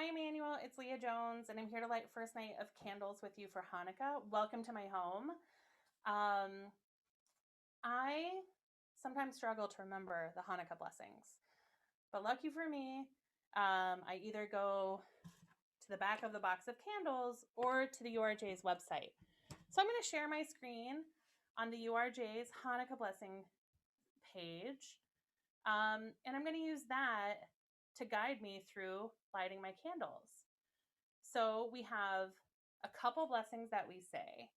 Hi, Emanuel. It's Leah Jones, and I'm here to light first night of candles with you for Hanukkah. Welcome to my home. I sometimes struggle to remember the Hanukkah blessings, but lucky for me, I either go to the back of the box of candles or to the URJ's website. So I'm going to share my screen on the URJ's Hanukkah blessing page, and I'm going to use that to guide me through lighting my candles. So we have a couple blessings that we say.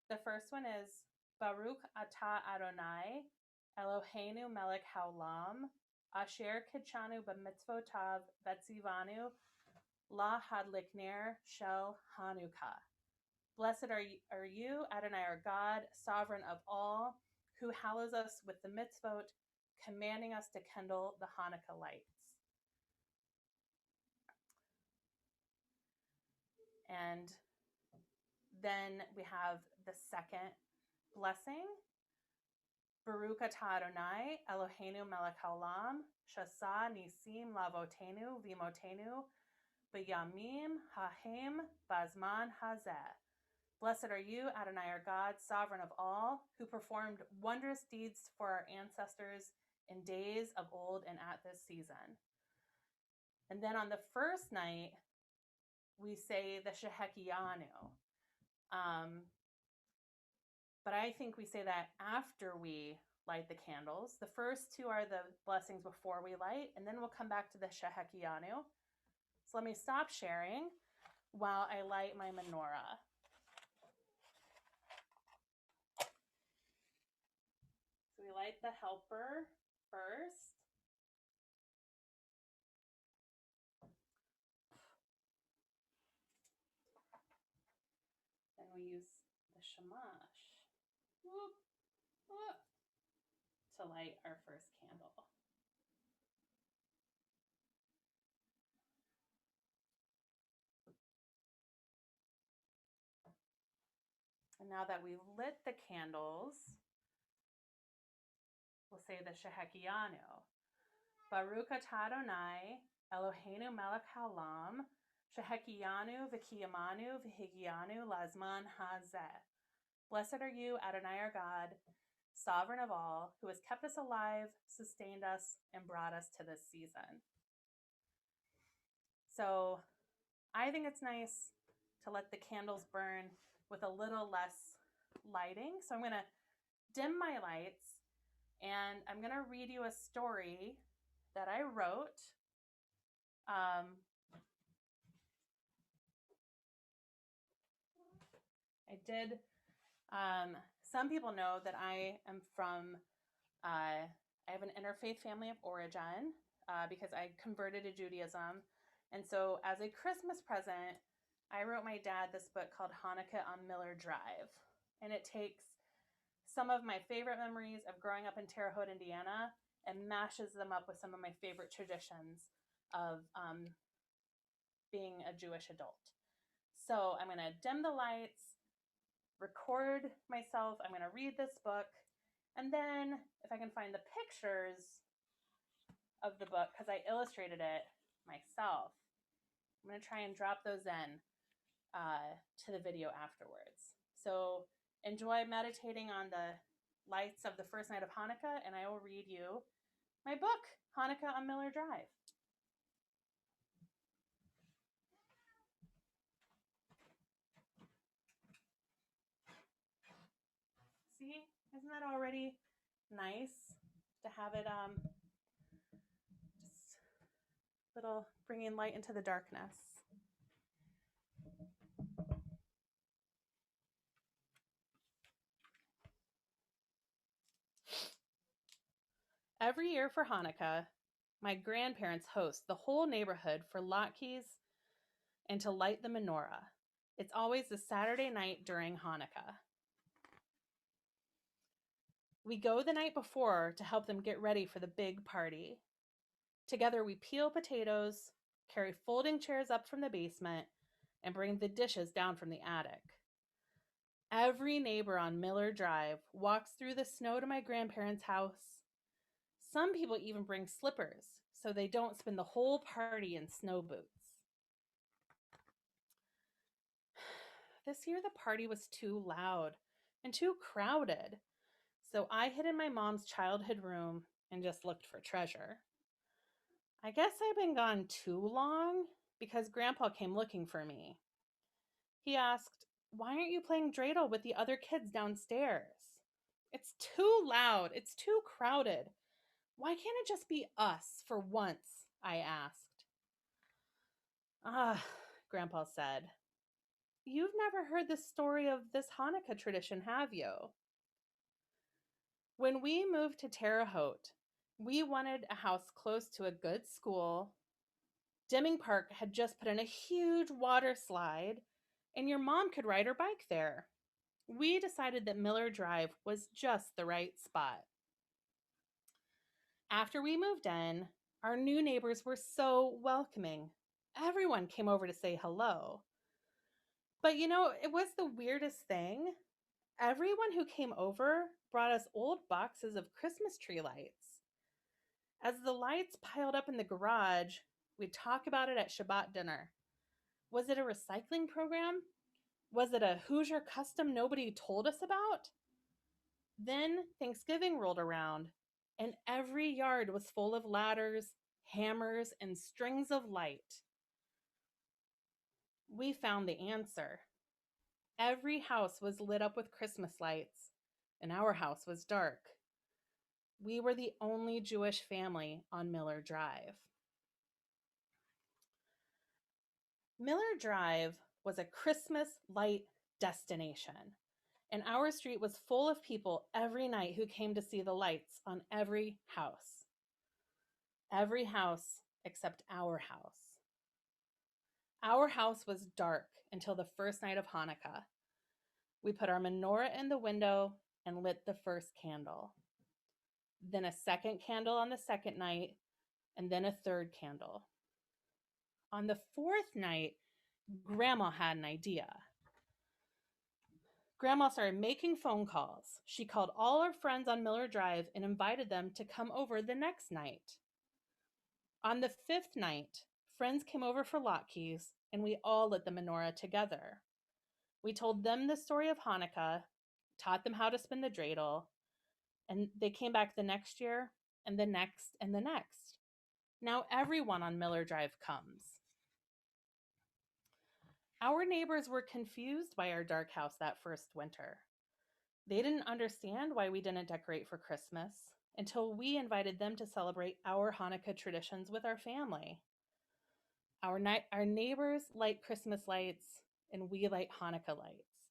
The first one is Baruch Atah Adonai Eloheinu melech haolam asher kidshanu b'mitzvotav vetzivanu la hadlikner shel Hanukkah. Blessed are you, Adonai our God, sovereign of all, who hallows us with the mitzvot, commanding us to kindle the Hanukkah lights. And then we have the second blessing. Baruch atah Adonai Eloheinu melech haolam shasa nisim lavotenu vimotenu b'yamim hahem bazman hazeh. Blessed are you, Adonai our God, sovereign of all, who performed wondrous deeds for our ancestors in days of old and at this season. And then on the first night, we say the Shehecheyanu. But I think we say that after we light the candles. The first two are the blessings before we light, and then we'll come back to the Shehecheyanu. So let me stop sharing while I light my menorah. So we light the helper first. Then we use the shamash to light our first candle. And now that we've lit the candles, we'll say the Shehecheyanu. Baruch atah Adonai Eloheinu melech haolam Shehecheyanu v'kiyamanu v'higianu lazman hazeh. Blessed are you, Adonai our God, sovereign of all, who has kept us alive, sustained us, and brought us to this season. So I think it's nice to let the candles burn with a little less lighting. So I'm going to dim my lights, and I'm going to read you a story that I wrote. Some people know that I am from, I have an interfaith family of origin because I converted to Judaism. And so as a Christmas present, I wrote my dad this book called Hanukkah on Miller Drive. And it takes some of my favorite memories of growing up in Terre Haute, Indiana, and mashes them up with some of my favorite traditions of being a Jewish adult. So I'm going to dim the lights, record myself. I'm going to read this book. And then if I can find the pictures of the book, because I illustrated it myself, I'm going to try and drop those in to the video afterwards. So enjoy meditating on the lights of the first night of Hanukkah, and I will read you my book, Hanukkah on Miller Drive. See, isn't that already nice to have it just little bringing light into the darkness. Every year for Hanukkah, my grandparents host the whole neighborhood for latkes and to light the menorah. It's always the Saturday night during Hanukkah. We go the night before to help them get ready for the big party. Together we peel potatoes, carry folding chairs up from the basement, and bring the dishes down from the attic. Every neighbor on Miller Drive walks through the snow to my grandparents' house. Some people even bring slippers so they don't spend the whole party in snow boots. This year the party was too loud and too crowded, so I hid in my mom's childhood room and just looked for treasure. I guess I've been gone too long because Grandpa came looking for me. He asked, "Why aren't you playing dreidel with the other kids downstairs? It's too loud. It's too crowded. Why can't it just be us for once?" I asked. "Ah," Grandpa said, "you've never heard the story of this Hanukkah tradition, have you? When we moved to Terre Haute, we wanted a house close to a good school. Deming Park had just put in a huge water slide, and your mom could ride her bike there. We decided that Miller Drive was just the right spot. After we moved in, our new neighbors were so welcoming. Everyone came over to say hello. But it was the weirdest thing. Everyone who came over brought us old boxes of Christmas tree lights. As the lights piled up in the garage, we'd talk about it at Shabbat dinner. Was it a recycling program? Was it a Hoosier custom nobody told us about? Then Thanksgiving rolled around, and every yard was full of ladders, hammers, and strings of light. We found the answer. Every house was lit up with Christmas lights, and our house was dark. We were the only Jewish family on Miller Drive. Miller Drive was a Christmas light destination, and our street was full of people every night who came to see the lights on every house. Every house except our house. Our house was dark until the first night of Hanukkah. We put our menorah in the window and lit the first candle. Then a second candle on the second night, and then a third candle. On the fourth night, Grandma had an idea. Grandma started making phone calls. She called all her friends on Miller Drive and invited them to come over the next night. On the fifth night, friends came over for latkes, and we all lit the menorah together. We told them the story of Hanukkah, taught them how to spin the dreidel, and they came back the next year, and the next, and the next. Now everyone on Miller Drive comes. Our neighbors were confused by our dark house that first winter. They didn't understand why we didn't decorate for Christmas until we invited them to celebrate our Hanukkah traditions with our family. Our neighbors light Christmas lights, and we light Hanukkah lights.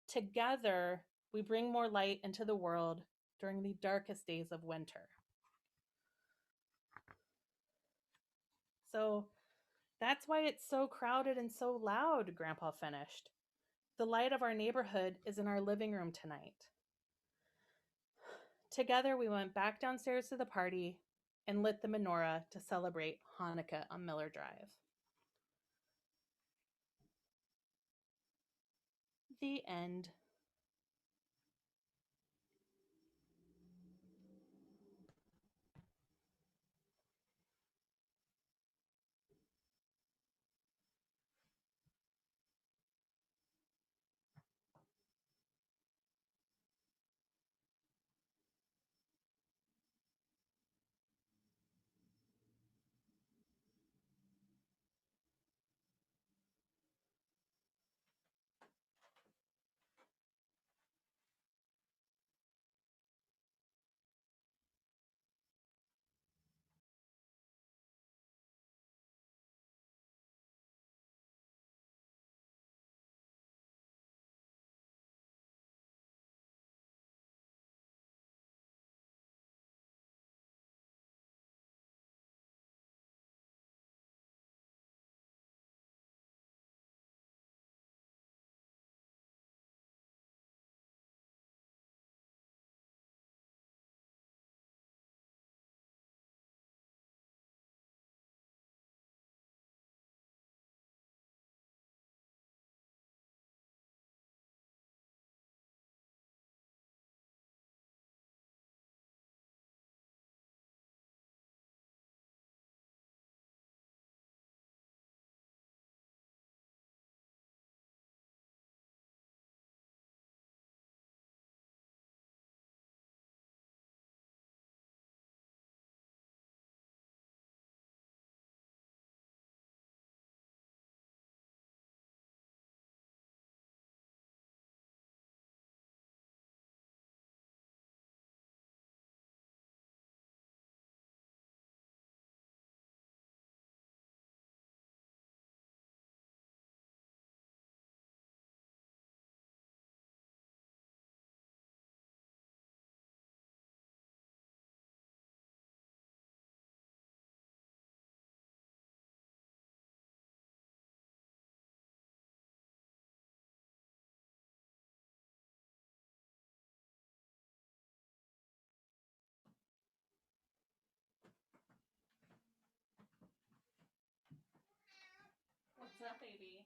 Together, we bring more light into the world during the darkest days of winter. So that's why it's so crowded and so loud, Grandpa finished. The light of our neighborhood is in our living room tonight. Together, we went back downstairs to the party and lit the menorah to celebrate Hanukkah on Miller Drive. The end. baby.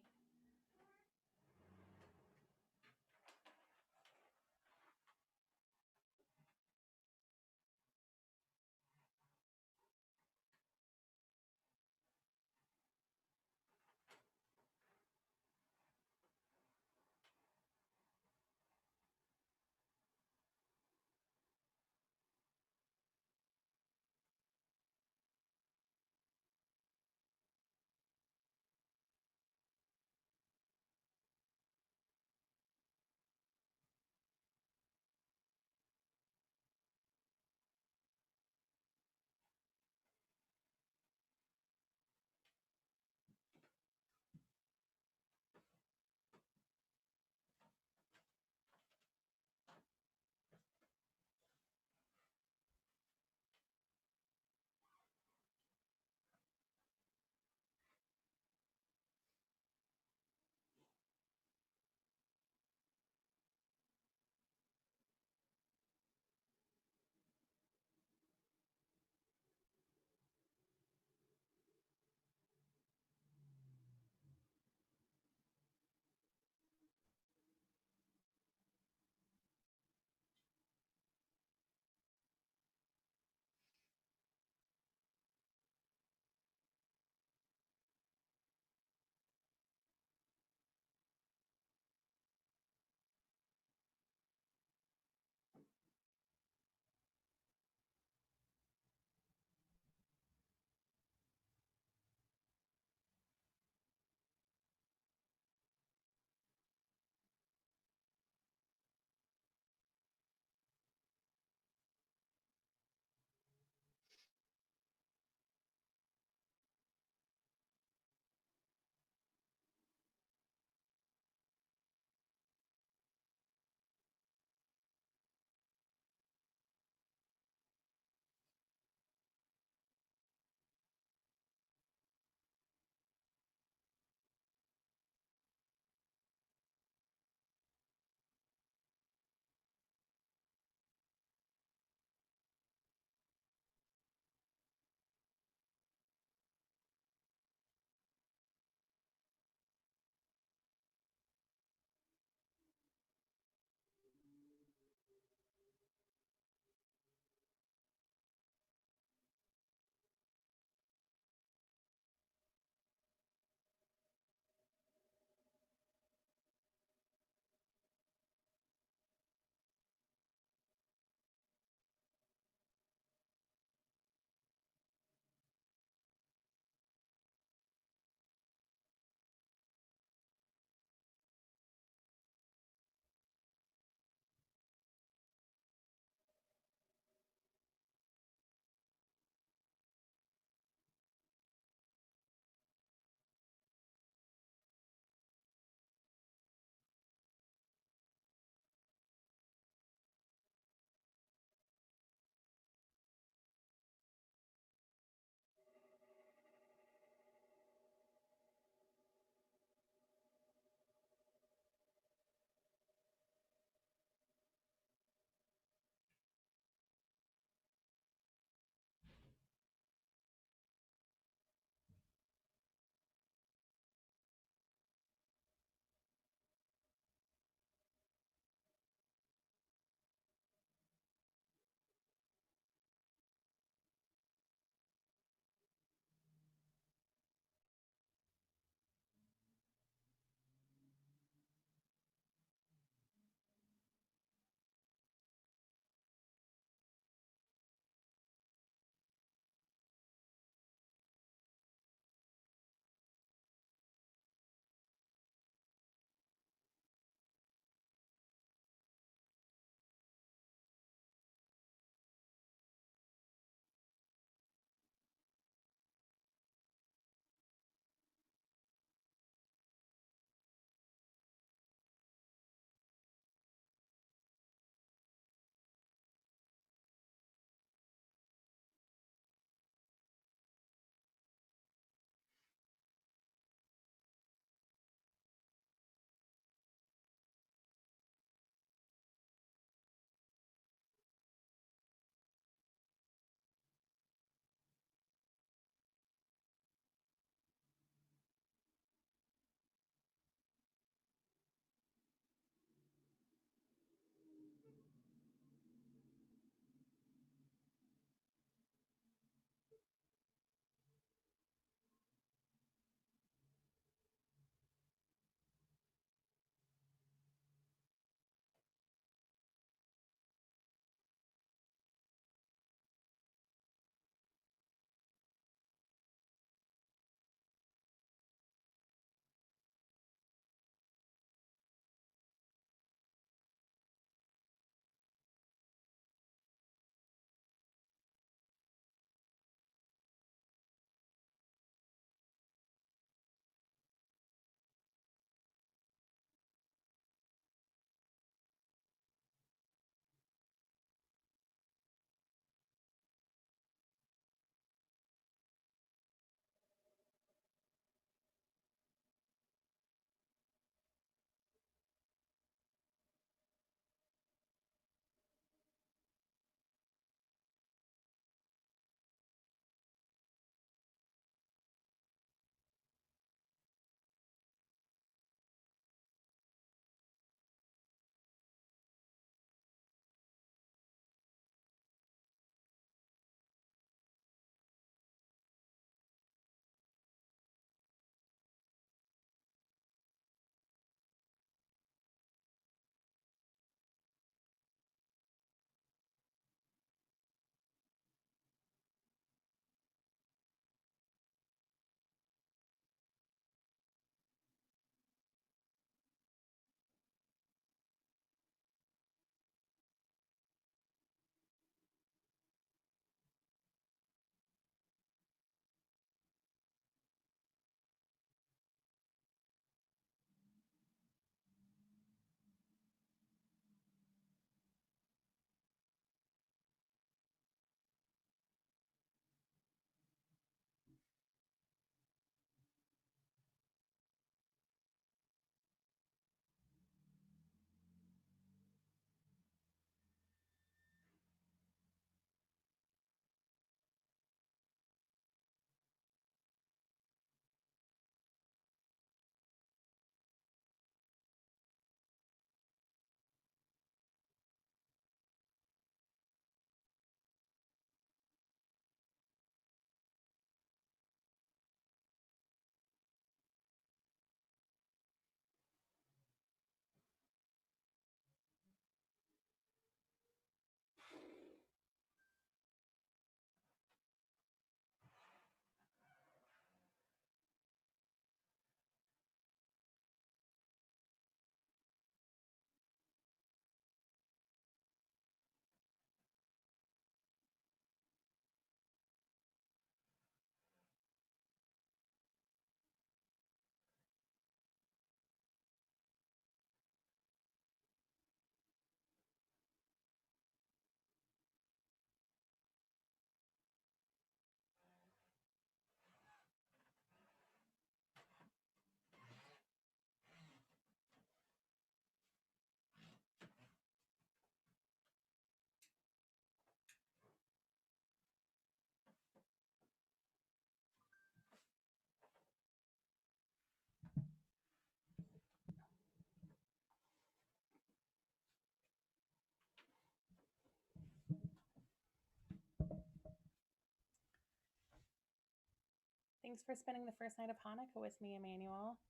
Thanks for spending the first night of Hanukkah with me, Emanuel.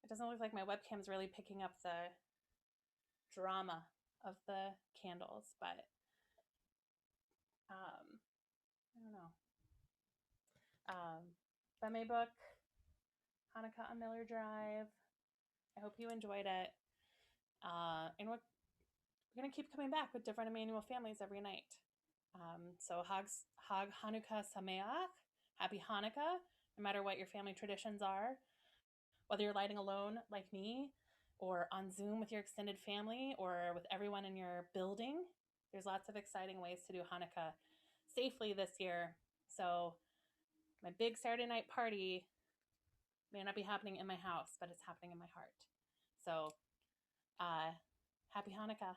It doesn't look like my webcam's really picking up the drama of the candles, but I don't know. But my book, Hanukkah on Miller Drive. I hope you enjoyed it. And we're going to keep coming back with different Emanuel families every night. So Hag Hanukkah Sameach, Happy Hanukkah, no matter what your family traditions are, whether you're lighting alone like me, or on Zoom with your extended family, or with everyone in your building. There's lots of exciting ways to do Hanukkah safely this year. So my big Saturday night party may not be happening in my house, but it's happening in my heart. So happy Hanukkah.